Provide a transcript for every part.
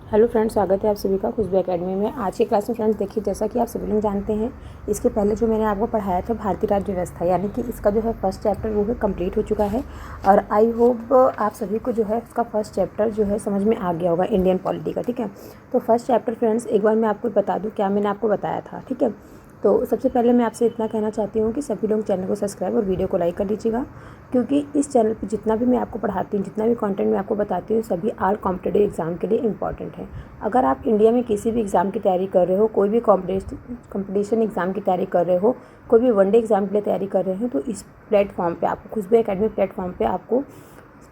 Hello friends, स्वागत है आप सभी का खुशबू एकेडमी में। आज के क्लास में फ्रेंड्स देखिए, जैसा कि आप सभी लोग जानते हैं, इसके पहले जो मैंने आपको पढ़ाया था भारतीय राज्य व्यवस्था, यानी कि इसका जो है फर्स्ट चैप्टर वो है कंप्लीट हो चुका है। और आई होप आप सभी को जो है इसका फर्स्ट चैप्टर जो है समझ में आ गया होगा, इंडियन पॉलिटी का। ठीक है, तो फर्स्ट चैप्टर फ्रेंड्स एक बार मैं आपको बता दूँ क्या मैंने आपको बताया था। ठीक है, तो सबसे पहले मैं आपसे इतना कहना चाहती हूँ कि सभी लोग चैनल को सब्सक्राइब और वीडियो को लाइक कर दीजिएगा, क्योंकि इस चैनल पर जितना भी मैं आपको पढ़ाती हूँ, जितना भी कंटेंट मैं आपको बताती हूँ, सभी ऑल कॉम्पिटिटिव एग्जाम के लिए इंपॉर्टेंट है। अगर आप इंडिया में किसी भी एग्ज़ाम की तैयारी कर रहे हो, कोई भी कॉम्पिटिशन एग्ज़ाम की तैयारी कर रहे हो, कोई भी वनडे एग्ज़ाम के लिए तैयारी कर रहे हो, तो इस प्लेटफॉर्म पे आपको, खुशबू एकेडमी प्लेटफॉर्म पे आपको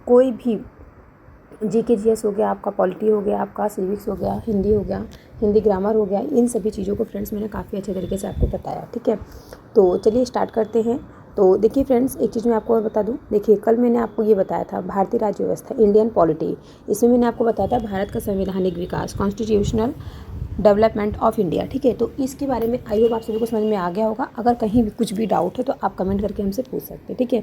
कोई भी जीके जीएस हो गया, आपका पॉलिटी हो गया, आपका सिविक्स हो गया, हिंदी हो गया, हिंदी ग्रामर हो गया, इन सभी चीज़ों को फ्रेंड्स मैंने काफ़ी अच्छे तरीके से आपको बताया। ठीक है, तो चलिए स्टार्ट करते हैं। तो देखिए फ्रेंड्स, एक चीज़ मैं आपको और बता दूं। देखिए, कल मैंने आपको ये बताया था भारतीय राज्य व्यवस्था, इंडियन पॉलिटी। इसमें मैंने आपको बताया था भारत का संवैधानिक विकास, कॉन्स्टिट्यूशनल डेवलपमेंट ऑफ इंडिया। ठीक है, तो इसके बारे में आई होप आप सभी को समझ में आ गया होगा। अगर कहीं भी कुछ भी डाउट है तो आप कमेंट करके हमसे पूछ सकते हैं। ठीक है,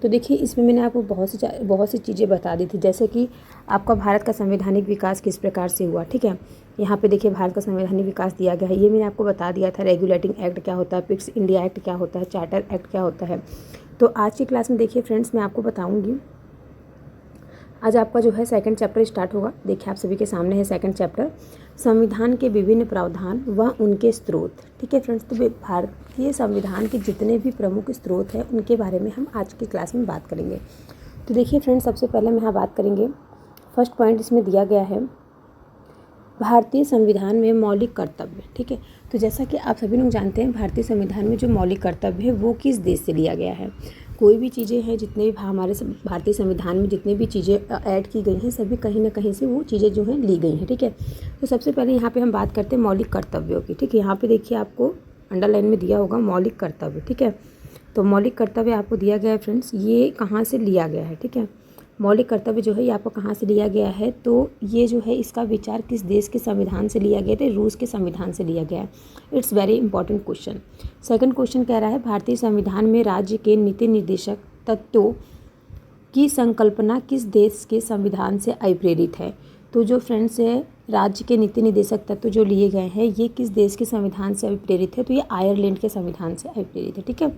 तो देखिए इसमें मैंने आपको बहुत सी चीज़ें बता दी थी, जैसे कि आपका भारत का संवैधानिक विकास किस प्रकार से हुआ। ठीक है, यहाँ पे देखिए भारत का संवैधानिक विकास दिया गया है, ये मैंने आपको बता दिया था। रेगुलेटिंग एक्ट क्या होता है, पिक्स इंडिया एक्ट क्या होता है, चार्टर एक्ट क्या होता है। तो आज की क्लास में देखिए फ्रेंड्स, मैं आपको बताऊँगी। आज आपका जो है सेकंड चैप्टर स्टार्ट होगा। देखिए आप सभी के सामने है सेकंड चैप्टर, संविधान के विभिन्न प्रावधान व उनके स्रोत। ठीक है फ्रेंड्स, तो भारतीय संविधान के जितने भी प्रमुख स्रोत हैं उनके बारे में हम आज की क्लास में बात करेंगे। तो देखिए फ्रेंड्स, सबसे पहले हम यहाँ बात करेंगे, फर्स्ट पॉइंट इसमें दिया गया है भारतीय संविधान में मौलिक कर्तव्य। ठीक है, तो जैसा कि आप सभी लोग जानते हैं, भारतीय संविधान में जो मौलिक कर्तव्य है वो किस देश से लिया गया है। कोई भी चीज़ें हैं, जितने भी हमारे भारतीय संविधान में जितनी भी चीज़ें ऐड की गई हैं, सभी कहीं ना कहीं से वो चीज़ें जो हैं ली गई हैं। ठीक है, तो सबसे पहले यहाँ पे हम बात करते हैं मौलिक कर्तव्यों की। ठीक है, यहाँ पे देखिए आपको अंडरलाइन में दिया होगा मौलिक कर्तव्य। ठीक है, तो मौलिक कर्तव्य आपको दिया गया है फ्रेंड्स, ये कहाँ से लिया गया है। ठीक है, मौलिक कर्तव्य जो है ये आपको कहाँ से लिया गया है, तो ये जो है इसका विचार किस देश के संविधान से लिया गया है, रूस के संविधान से लिया गया है। It's very important question. Second question कह रहा है भारतीय संविधान में राज्य के नीति निर्देशक तत्वों की संकल्पना किस देश के संविधान से अभिप्रेरित है। तो जो फ्रेंड्स है, राज्य के नीति निर्देशक तत्व जो लिए गए हैं ये किस देश के संविधान से अभिप्रेरित है, तो ये आयरलैंड के संविधान से अभिप्रेरित है। ठीक है,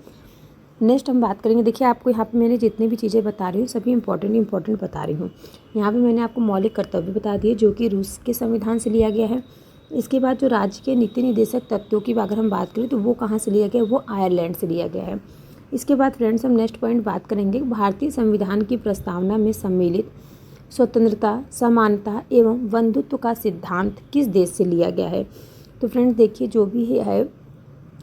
नेक्स्ट हम बात करेंगे। देखिए आपको यहाँ पे मैंने जितनी भी चीज़ें बता रही हूँ सभी इंपॉर्टेंट बता रही हूँ। यहाँ पे मैंने आपको मौलिक कर्तव्य बता दिए जो कि रूस के संविधान से लिया गया है। इसके बाद जो राज्य के नीति निर्देशक तत्वों की अगर हम बात करें तो वो कहाँ से लिया गया, वो आयरलैंड से लिया गया है। इसके बाद फ्रेंड्स हम नेक्स्ट पॉइंट बात करेंगे, भारतीय संविधान की प्रस्तावना में सम्मिलित स्वतंत्रता, समानता एवं बंधुत्व का सिद्धांत किस देश से लिया गया है। तो फ्रेंड्स देखिए, जो भी है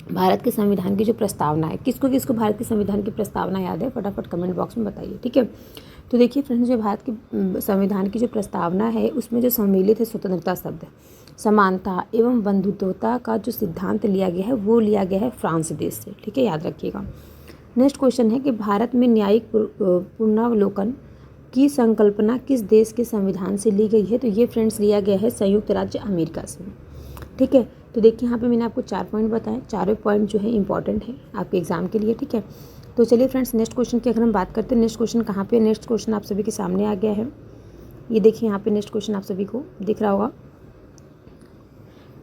भारत के संविधान की जो प्रस्तावना है, किसको किसको भारत के संविधान की प्रस्तावना याद है, फटाफट कमेंट बॉक्स में बताइए। ठीक है, तो देखिए फ्रेंड्स, जो भारत के संविधान की जो प्रस्तावना है उसमें जो सम्मिलित है स्वतंत्रता शब्द, समानता एवं बंधुत्वता का जो सिद्धांत लिया गया है वो लिया गया है फ्रांस देश से। ठीक है, याद रखिएगा। नेक्स्ट क्वेश्चन है कि भारत में न्यायिक पुनरावलोकन की संकल्पना किस देश के संविधान से ली गई है, तो ये फ्रेंड्स लिया गया है संयुक्त राज्य अमेरिका से। ठीक है, तो देखिए यहाँ पे मैंने आपको 4 पॉइंट बताए, चारों पॉइंट जो है इंपॉर्टेंट है आपके एग्जाम के लिए। ठीक है, तो चलिए फ्रेंड्स नेक्स्ट क्वेश्चन की अगर हम बात करते हैं, नेक्स्ट क्वेश्चन कहाँ पे, नेक्स्ट क्वेश्चन आप सभी के सामने आ गया है। ये देखिए यहाँ पे नेक्स्ट क्वेश्चन आप सभी को दिख रहा होगा।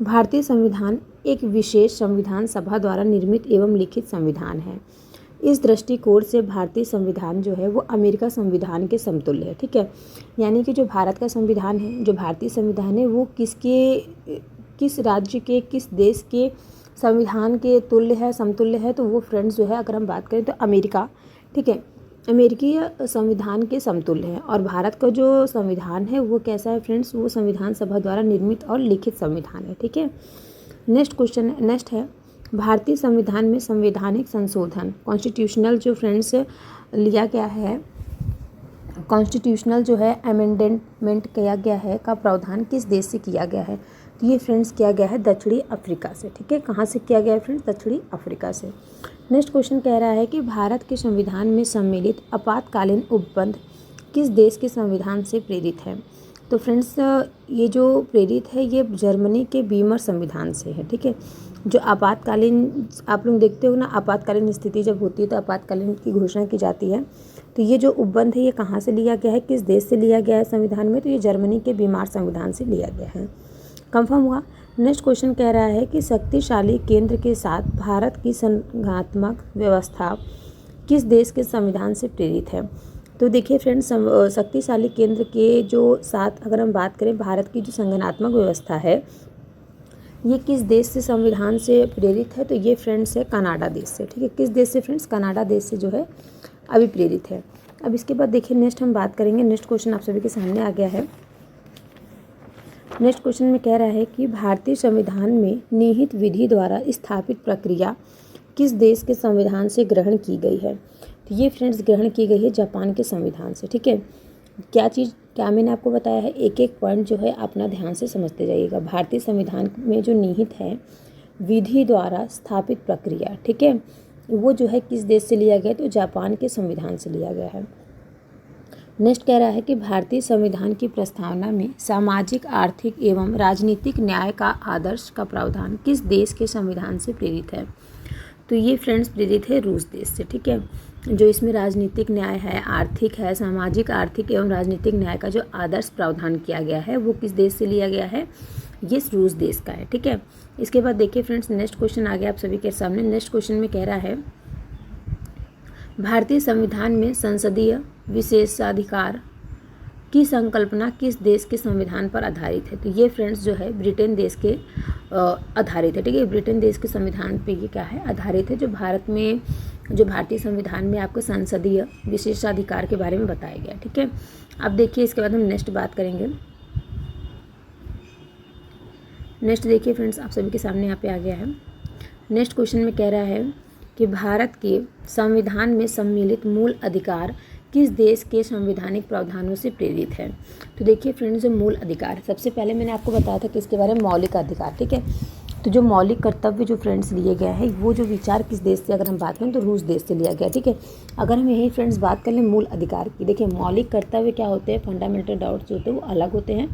भारतीय संविधान एक विशेष संविधान सभा द्वारा निर्मित एवं लिखित संविधान है। इस दृष्टिकोण से भारतीय संविधान जो है वो अमेरिका संविधान के समतुल्य है। ठीक है, यानी कि जो भारत का संविधान है, जो भारतीय संविधान है वो किस राज्य के, किस देश के संविधान के तुल्य है, समतुल्य है, तो वो फ्रेंड्स जो है अगर हम बात करें तो अमेरिका, ठीक है, अमेरिकी संविधान के समतुल्य है। और भारत का जो संविधान है वो कैसा है फ्रेंड्स, वो संविधान सभा द्वारा निर्मित और लिखित संविधान है। ठीक है, नेक्स्ट क्वेश्चन नेक्स्ट है भारतीय संविधान में संवैधानिक संशोधन, कॉन्स्टिट्यूशनल जो फ्रेंड्स लिया गया है, कॉन्स्टिट्यूशनल जो है अमेंडमेंट किया गया है का प्रावधान किस देश से किया गया है, तो ये फ्रेंड्स किया गया है दक्षिणी अफ्रीका से। ठीक है, कहाँ से किया गया है फ्रेंड्स, दक्षिणी अफ्रीका से। नेक्स्ट क्वेश्चन कह रहा है कि भारत के संविधान में सम्मिलित आपातकालीन उपबंध किस देश के संविधान से प्रेरित है, तो फ्रेंड्स ये जो प्रेरित है ये जर्मनी के बीमर संविधान से है। ठीक है, जो आपातकालीन, आप लोग देखते हो ना, आपातकालीन स्थिति जब होती है तो आपातकालीन की घोषणा की जाती है। तो ये जो उपबंध है ये कहाँ से लिया गया है, किस देश से लिया गया है संविधान में, तो ये जर्मनी के बीमार संविधान से लिया गया है। कंफर्म हुआ। नेक्स्ट क्वेश्चन कह रहा है कि शक्तिशाली केंद्र के साथ भारत की संघात्मक व्यवस्था किस देश के संविधान से प्रेरित है। तो देखिए फ्रेंड्स, शक्तिशाली केंद्र के जो साथ अगर हम बात करें, भारत की जो संगठनात्मक व्यवस्था है ये किस देश से संविधान से प्रेरित है, तो ये फ्रेंड्स है कनाडा देश से। ठीक है, किस देश से फ्रेंड्स, कनाडा देश से जो है अभी प्रेरित है। अब इसके बाद देखिए नेक्स्ट हम बात करेंगे, नेक्स्ट क्वेश्चन आप सभी के सामने आ गया है। नेक्स्ट क्वेश्चन में कह रहा है कि भारतीय संविधान में निहित विधि द्वारा स्थापित प्रक्रिया किस देश के संविधान से ग्रहण की गई है। तो ये फ्रेंड्स ग्रहण की गई है जापान के संविधान से। ठीक है, क्या मैंने आपको बताया है, एक एक पॉइंट जो है अपना ध्यान से समझते जाइएगा। भारतीय संविधान में जो निहित है विधि द्वारा स्थापित प्रक्रिया, ठीक है, वो जो है किस देश से लिया गया, तो जापान के संविधान से लिया गया है। नेक्स्ट कह रहा है कि भारतीय संविधान की प्रस्तावना में सामाजिक, आर्थिक एवं राजनीतिक न्याय का आदर्श का प्रावधान किस देश के संविधान से प्रेरित है। तो ये फ्रेंड्स प्रेरित है रूस देश से। ठीक है, जो इसमें राजनीतिक न्याय है, आर्थिक है, सामाजिक, आर्थिक एवं राजनीतिक न्याय का जो आदर्श प्रावधान किया गया है वो किस देश से लिया गया है, ये रूस देश का है। ठीक है, इसके बाद देखिए फ्रेंड्स नेक्स्ट क्वेश्चन आ गया आप सभी के सामने। नेक्स्ट क्वेश्चन में कह रहा है भारतीय संविधान में संसदीय विशेषाधिकार की संकल्पना किस देश के संविधान पर आधारित है। तो ये फ्रेंड्स जो है ब्रिटेन देश के आधारित है। ठीक है, ब्रिटेन देश के संविधान पे ये क्या है, आधारित है। जो भारत में, जो भारतीय संविधान में आपको संसदीय विशेषाधिकार के बारे में बताया गया। ठीक है, अब देखिए इसके बाद हम नेक्स्ट बात करेंगे। नेक्स्ट देखिए फ्रेंड्स आप सभी के सामने यहाँ पे आ गया है। नेक्स्ट क्वेश्चन में कह रहा है कि भारत के संविधान में सम्मिलित मूल अधिकार किस देश के संवैधानिक प्रावधानों से प्रेरित है। तो देखिए फ्रेंड्स, जो मूल अधिकार, सबसे पहले मैंने आपको बताया था कि इसके बारे में मौलिक अधिकार। ठीक है, तो जो मौलिक कर्तव्य जो फ्रेंड्स लिए गए हैं वो जो विचार किस देश से अगर हम बात करें तो रूस देश से लिया गया। ठीक है, अगर हम यही फ्रेंड्स बात कर लें मूल अधिकार की, देखिए मौलिक कर्तव्य क्या होते हैं, फंडामेंटल राइट्स होते हैं वो अलग होते हैं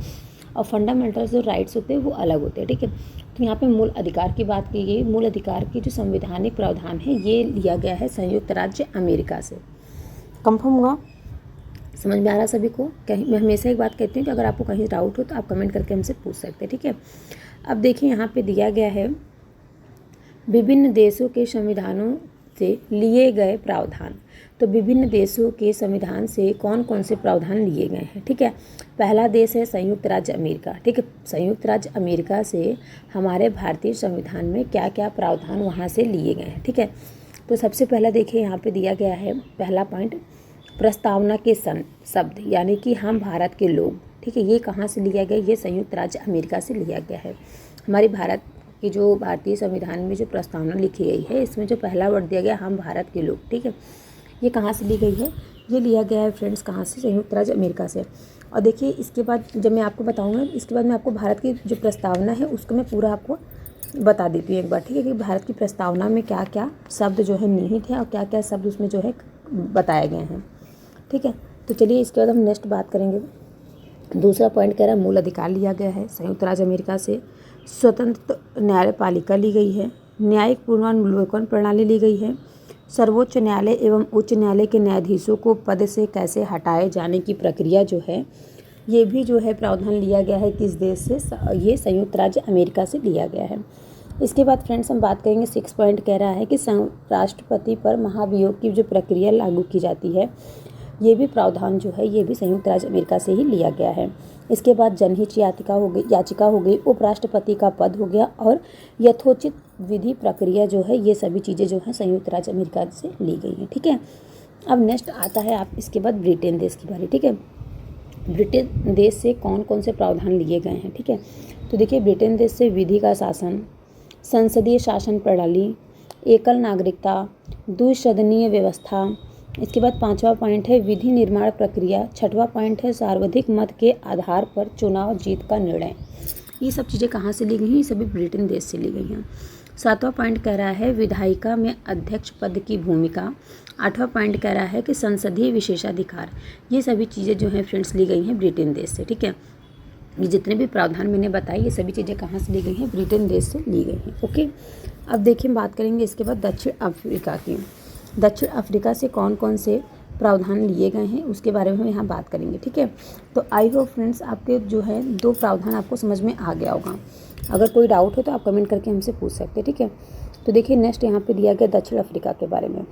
और फंडामेंटल जो राइट्स होते हैं वो अलग होते हैं। ठीक है, तो यहाँ पे मूल अधिकार की बात की गई। मूल अधिकार की जो संवैधानिक प्रावधान है ये लिया गया है संयुक्त राज्य अमेरिका से। कंफर्म हुआ, समझ में आ रहा सभी को। कहीं मैं हमेशा एक बात कहती हूँ कि अगर आपको कहीं डाउट हो तो आप कमेंट करके हमसे पूछ सकते हैं। ठीक है, अब देखिए यहाँ पे दिया गया है विभिन्न देशों के संविधानों से लिए गए प्रावधान। तो विभिन्न देशों के संविधान से कौन कौन से प्रावधान लिए गए हैं। ठीक है, पहला देश है संयुक्त राज्य अमेरिका। ठीक है, संयुक्त राज्य अमेरिका से हमारे भारतीय संविधान में क्या क्या प्रावधान वहाँ से लिए गए हैं। ठीक है, तो सबसे पहला देखिए यहाँ पे दिया गया है पहला पॉइंट, प्रस्तावना के शब्द यानी कि हम भारत के लोग। ठीक है, ये कहाँ से लिया गया, ये संयुक्त राज्य अमेरिका से लिया गया है। हमारी भारत की जो भारतीय संविधान में जो प्रस्तावना लिखी गई है इसमें जो पहला वर्ड दिया गया हम भारत के लोग। ठीक है, ये कहाँ से ली गई है, ये लिया गया है फ्रेंड्स कहाँ से, संयुक्त राज्य अमेरिका से। और देखिए इसके बाद जब मैं आपको बताऊँगा, इसके बाद मैं आपको भारत की जो प्रस्तावना है उसको मैं पूरा आपको बता देती हूँ एक बार। ठीक है, कि भारत की प्रस्तावना में क्या क्या शब्द जो है निहित है और क्या क्या शब्द उसमें जो है बताए गए हैं। ठीक है, तो चलिए इसके बाद हम नेक्स्ट बात करेंगे। दूसरा पॉइंट कह रहा है मूल अधिकार लिया गया है संयुक्त राज्य अमेरिका से। स्वतंत्र न्यायपालिका ली गई है, न्यायिक पूर्वावलोकन प्रणाली ली गई है, सर्वोच्च न्यायालय एवं उच्च न्यायालय के न्यायाधीशों को पद से कैसे हटाए जाने की प्रक्रिया जो है ये भी जो है प्रावधान लिया गया है किस देश से, ये संयुक्त राज्य अमेरिका से लिया गया है। इसके बाद फ्रेंड्स हम बात करेंगे 6 पॉइंट कह रहा है कि राष्ट्रपति पर महाभियोग की जो प्रक्रिया लागू की जाती है ये भी प्रावधान जो है ये भी संयुक्त राज्य अमेरिका से ही लिया गया है। इसके बाद जनहित याचिका हो गई, उपराष्ट्रपति का पद हो गया और यथोचित विधि प्रक्रिया जो है ये सभी चीज़ें जो हैं संयुक्त राज्य अमेरिका से ली गई हैं। ठीक है, अब नेक्स्ट आता है आप इसके बाद ब्रिटेन देश की बारी। ठीक है, ब्रिटेन देश से कौन कौन से प्रावधान लिए गए हैं। ठीक है, तो देखिए ब्रिटेन देश से विधि का शासन, संसदीय शासन प्रणाली, एकल नागरिकता, द्विसदनीय व्यवस्था। इसके बाद 5वां पॉइंट है विधि निर्माण प्रक्रिया। 6वां पॉइंट है सर्वाधिक मत के आधार पर चुनाव जीत का निर्णय। ये सब चीज़ें कहाँ से ली गई हैं, ये सभी ब्रिटेन देश से ली गई हैं। 7वां पॉइंट कह रहा है विधायिका में अध्यक्ष पद की भूमिका। 8वां पॉइंट कह रहा है कि संसदीय विशेषाधिकार। ये सभी चीज़ें जो हैं फ्रेंड्स ली गई हैं ब्रिटेन देश से। ठीक है, ये जितने भी प्रावधान मैंने बताए ये सभी चीज़ें कहाँ से ली गई हैं, ब्रिटेन देश से ली गई हैं। ओके, अब देखिए बात करेंगे इसके बाद दक्षिण अफ्रीका की। दक्षिण अफ्रीका से कौन कौन से प्रावधान लिए गए हैं उसके बारे में हम यहाँ बात करेंगे। ठीक है, तो आई होप फ्रेंड्स आपके जो है 2 प्रावधान आपको समझ में आ गया होगा। अगर कोई डाउट हो तो आप कमेंट करके हमसे पूछ सकते हैं। ठीक है, तो देखिए नेक्स्ट यहाँ पे दिया गया दक्षिण अफ्रीका के बारे में।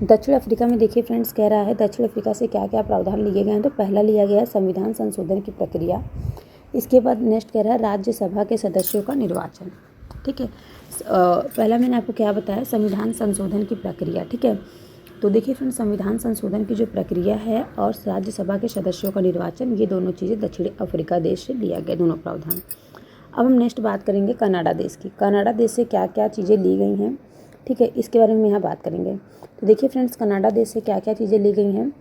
दक्षिण अफ्रीका में देखिए फ्रेंड्स कह रहा है दक्षिण अफ्रीका से क्या क्या प्रावधान लिए गए हैं। तो पहला लिया गया है संविधान संशोधन की प्रक्रिया। इसके बाद नेक्स्ट कह रहा है राज्यसभा के सदस्यों का निर्वाचन। ठीक है, पहला मैंने आपको क्या बताया, संविधान संशोधन की प्रक्रिया। ठीक है, तो देखिए फ्रेंड्स संविधान संशोधन की जो प्रक्रिया है और राज्यसभा के सदस्यों का निर्वाचन, ये दोनों चीज़ें दक्षिण अफ्रीका देश से लिया गया, दोनों प्रावधान। अब हम नेक्स्ट बात करेंगे कनाडा देश की। कनाडा देश से क्या क्या चीज़ें ली गई हैं, ठीक है, इसके बारे में यहाँ बात करेंगे। तो देखिए फ्रेंड्स कनाडा देश से क्या क्या चीज़ें ली गई हैं,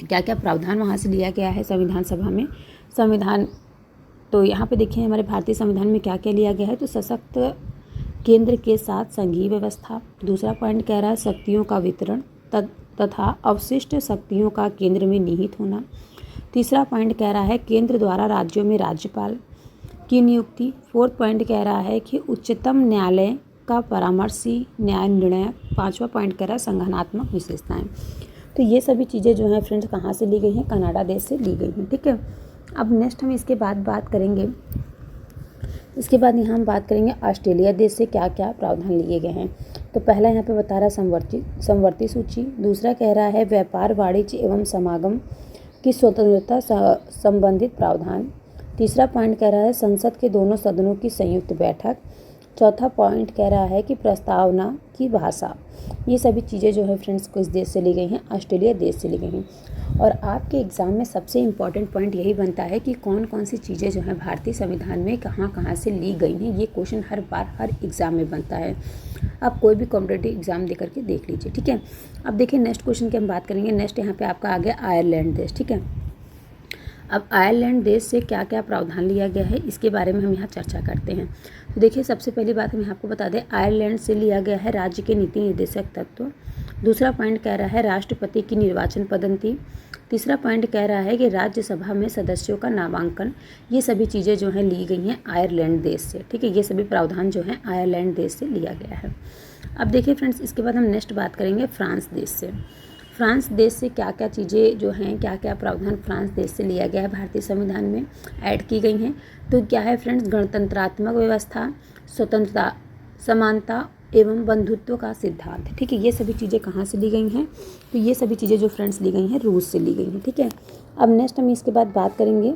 क्या क्या प्रावधान वहाँ से लिया गया है संविधान सभा में। संविधान तो यहाँ पे देखिए हमारे भारतीय संविधान में क्या क्या लिया गया है। तो सशक्त केंद्र के साथ संघीय व्यवस्था। दूसरा पॉइंट कह रहा है शक्तियों का वितरण तथा अवशिष्ट शक्तियों का केंद्र में निहित होना। तीसरा पॉइंट कह रहा है केंद्र द्वारा राज्यों में राज्यपाल की नियुक्ति। फोर्थ पॉइंट कह रहा है कि उच्चतम न्यायालय का परामर्शी न्याय निर्णय। पांचवा पॉइंट कह रहा है संगठनात्मक विशेषताएं। तो ये सभी चीज़ें जो हैं फ्रेंड्स कहाँ से ली गई हैं, कनाडा देश से ली गई हैं। ठीक है, अब नेक्स्ट हम इसके बाद बात करेंगे। इसके बाद यहाँ हम बात करेंगे ऑस्ट्रेलिया देश से क्या क्या प्रावधान लिए गए हैं। तो पहला यहाँ पे बता रहा है समवर्ती सूची। दूसरा कह रहा है व्यापार वाणिज्य एवं समागम की स्वतंत्रता संबंधित प्रावधान। तीसरा पॉइंट कह रहा है संसद के दोनों सदनों की संयुक्त बैठक। चौथा पॉइंट कह रहा है कि प्रस्तावना की भाषा। ये सभी चीज़ें जो है फ्रेंड्स किस देश से ली गई हैं, ऑस्ट्रेलिया देश से ली गई हैं। और आपके एग्ज़ाम में सबसे इम्पॉर्टेंट पॉइंट यही बनता है कि कौन कौन सी चीज़ें जो हैं भारतीय संविधान में कहाँ कहाँ से ली गई हैं। ये क्वेश्चन हर बार हर एग्ज़ाम में बनता है। आप कोई भी कॉम्पिटिटिव एग्ज़ाम दे करके देख लीजिए। ठीक है, अब देखिए नेक्स्ट क्वेश्चन की हम बात करेंगे। नेक्स्ट यहाँ पे आपका आ गया आयरलैंड देश। ठीक है, अब आयरलैंड देश से क्या क्या प्रावधान लिया गया है इसके बारे में हम यहाँ चर्चा करते हैं। तो देखिए सबसे पहली बात हम आपको बता दें, आयरलैंड से लिया गया है राज्य के नीति निर्देशक तत्व। दूसरा पॉइंट कह रहा है राष्ट्रपति की निर्वाचन पद्धति। तीसरा पॉइंट कह रहा है कि राज्यसभा में सदस्यों का नामांकन। ये सभी चीज़ें जो हैं ली गई हैं आयरलैंड देश से। ठीक है, ये सभी प्रावधान जो हैं आयरलैंड देश से लिया गया है। अब देखिए फ्रेंड्स इसके बाद हम नेक्स्ट बात करेंगे फ्रांस देश से। फ्रांस देश से क्या क्या चीज़ें जो हैं, क्या क्या प्रावधान फ्रांस देश से लिया गया है भारतीय संविधान में ऐड की गई हैं। तो क्या है फ्रेंड्स, गणतंत्रात्मक व्यवस्था, स्वतंत्रता, समानता एवं बंधुत्व का सिद्धांत। ठीक है, ये सभी चीज़ें कहाँ से ली गई हैं, तो ये सभी चीज़ें जो फ्रेंड्स ली गई हैं रूस से ली गई हैं। ठीक है, अब नेक्स्ट हम इसके बाद बात करेंगे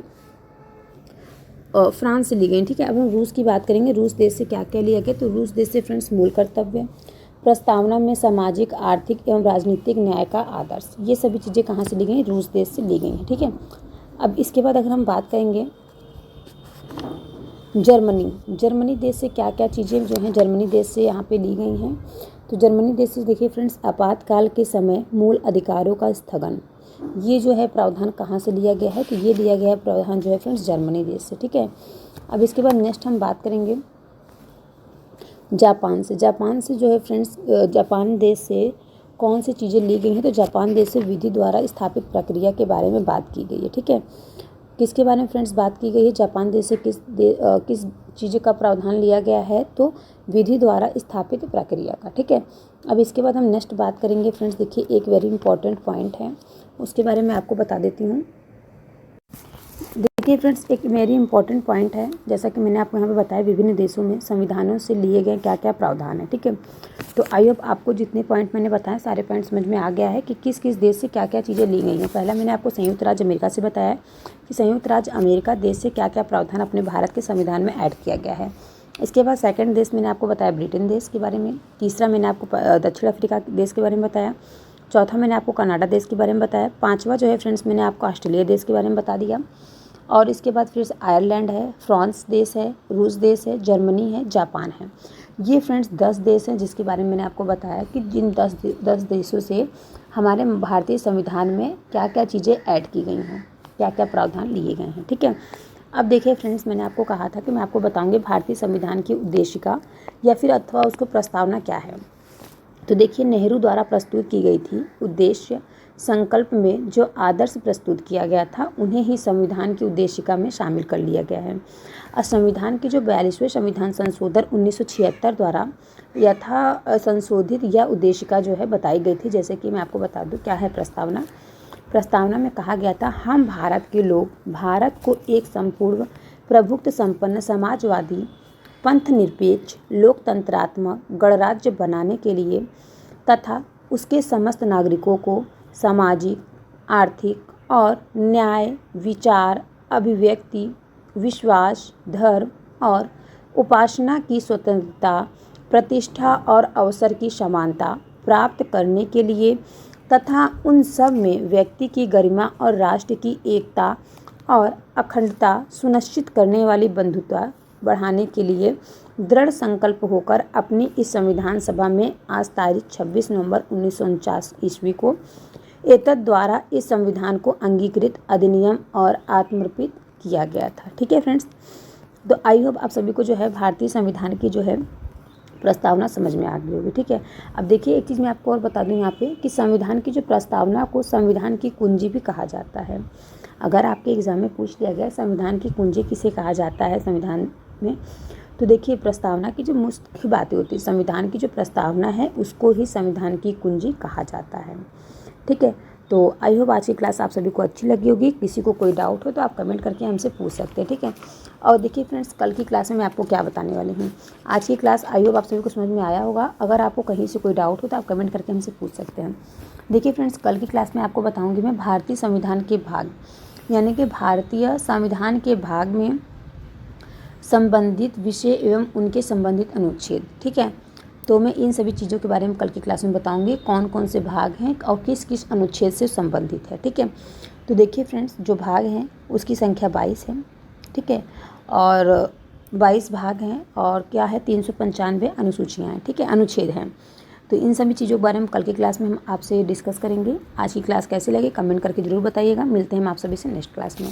फ्रांस से ली गई। ठीक है, अब हम रूस की बात करेंगे। रूस देश से क्या क्या लिया गया, तो रूस देश से फ्रेंड्स मूल कर्तव्य, प्रस्तावना में सामाजिक आर्थिक एवं राजनीतिक न्याय का आदर्श। ये सभी चीज़ें कहाँ से ली गई, रूस देश से ली गई हैं। ठीक है, अब इसके बाद अगर हम बात करेंगे जर्मनी देश से क्या क्या चीज़ें जो हैं जर्मनी देश से यहाँ पे ली गई हैं। तो जर्मनी देश से देखिए फ्रेंड्स आपातकाल के समय मूल अधिकारों का स्थगन। ये जो है प्रावधान कहाँ से लिया गया है, तो ये लिया गया है प्रावधान जो है फ्रेंड्स जर्मनी देश से। ठीक है, अब इसके बाद नेक्स्ट हम बात करेंगे जापान से। जापान से जो है फ्रेंड्स जापान देश से कौन सी चीज़ें ली गई हैं, तो जापान देश से विधि द्वारा स्थापित प्रक्रिया के बारे में बात की गई है। ठीक है, किसके बारे में फ्रेंड्स बात की गई है, जापान देश से किस चीज़ का प्रावधान लिया गया है, तो विधि द्वारा स्थापित प्रक्रिया का। ठीक है, अब इसके बाद हम नेक्स्ट बात करेंगे फ्रेंड्स। देखिए एक वेरी इंपॉर्टेंट पॉइंट है, उसके बारे में आपको बता देती हूँ। देखिए फ्रेंड्स एक वेरी इंपॉर्टेंट पॉइंट है, जैसा कि मैंने आपको यहाँ पे बताया विभिन्न देशों में संविधानों से लिए गए क्या क्या प्रावधान है। ठीक है, तो आई होप आपको जितने पॉइंट मैंने बताए सारे पॉइंट समझ में आ गया है कि किस किस देश से क्या क्या चीज़ें ली गई हैं। पहला मैंने आपको संयुक्त राज्य अमेरिका से बताया कि संयुक्त राज्य अमेरिका देश से क्या क्या प्रावधान अपने भारत के संविधान में ऐड किया गया है। इसके बाद सेकंड देश मैंने आपको बताया ब्रिटेन देश के बारे में। तीसरा मैंने आपको दक्षिण अफ्रीका देश के बारे में बताया। चौथा मैंने आपको कनाडा देश के बारे में बताया। पाँचवा जो है फ्रेंड्स मैंने आपको ऑस्ट्रेलिया देश के बारे में बता दिया। और इसके बाद फिर आयरलैंड है, फ्रांस देश है, रूस देश है, जर्मनी है, जापान है। ये फ्रेंड्स 10 देश हैं जिसके बारे में मैंने आपको बताया कि जिन 10 देशों से हमारे भारतीय संविधान में क्या क्या चीज़ें ऐड की गई हैं, क्या क्या प्रावधान लिए गए हैं। ठीक है, अब देखिए फ्रेंड्स मैंने आपको कहा था कि मैं आपको बताऊंगी भारतीय संविधान की उद्देशिका या फिर अथवा उसको प्रस्तावना क्या है। तो देखिए, नेहरू द्वारा प्रस्तुत की गई थी उद्देश्य संकल्प में जो आदर्श प्रस्तुत किया गया था उन्हें ही संविधान की उद्देशिका में शामिल कर लिया गया है। और संविधान की जो 42वें संविधान संशोधन 1976 द्वारा यथा संशोधित यह उद्देशिका जो है बताई गई थी। जैसे कि मैं आपको बता दूं क्या है प्रस्तावना। प्रस्तावना में कहा गया था, हम भारत के लोग भारत को एक संपूर्ण प्रभुत्व संपन्न समाजवादी पंथ निरपेक्ष लोकतंत्रात्मक गणराज्य बनाने के लिए तथा उसके समस्त नागरिकों को सामाजिक आर्थिक और न्याय विचार अभिव्यक्ति विश्वास धर्म और उपासना की स्वतंत्रता प्रतिष्ठा और अवसर की समानता प्राप्त करने के लिए तथा उन सब में व्यक्ति की गरिमा और राष्ट्र की एकता और अखंडता सुनिश्चित करने वाली बंधुता बढ़ाने के लिए दृढ़ संकल्प होकर अपनी इस संविधान सभा में आज तारीख 26 नवंबर 1949 ईस्वी को एतद द्वारा इस संविधान को अंगीकृत अधिनियम और आत्मर्पित किया गया था। ठीक है फ्रेंड्स, तो आई होप आप सभी को जो है भारतीय संविधान की जो है प्रस्तावना समझ में आ गई होगी। ठीक है, अब देखिए एक चीज़ मैं आपको और बता दूं यहाँ पे कि संविधान की जो प्रस्तावना को संविधान की कुंजी भी कहा जाता है। अगर आपके एग्जाम में पूछ लिया गया संविधान की कुंजी किसे कहा जाता है संविधान में, तो देखिए प्रस्तावना की जो मुख्य बातें होती है, संविधान की जो प्रस्तावना है उसको ही संविधान की कुंजी कहा जाता है। ठीक है, तो आई होप आज की क्लास आप सभी को अच्छी लगी होगी। किसी को कोई डाउट हो तो आप कमेंट करके हमसे पूछ सकते हैं। ठीक है, और देखिए फ्रेंड्स, कल की क्लास में मैं आपको क्या बताने वाली हूँ। आज की क्लास आई होप आप सभी को समझ में आया होगा। अगर आपको कहीं से कोई डाउट हो तो आप कमेंट करके हमसे पूछ सकते हैं। देखिए फ्रेंड्स, कल की क्लास में आपको बताऊँगी मैं भारतीय संविधान के भाग, यानी कि भारतीय संविधान के भाग में संबंधित विषय एवं उनके संबंधित अनुच्छेद। ठीक है, तो मैं इन सभी चीज़ों के बारे में कल की क्लास में बताऊंगी, कौन कौन से भाग हैं और किस किस अनुच्छेद से संबंधित है। ठीक है, तो देखिए फ्रेंड्स, जो भाग हैं उसकी संख्या 22 है। ठीक है, और 22 भाग हैं और क्या है 395 अनुसूचियाँ हैं। ठीक है, अनुच्छेद हैं। तो इन सभी चीज़ों के बारे में कल की क्लास में हम आपसे डिस्कस करेंगे। आज की क्लास कैसी लगी कमेंट करके ज़रूर बताइएगा। मिलते हैं हम आप सभी से नेक्स्ट क्लास में।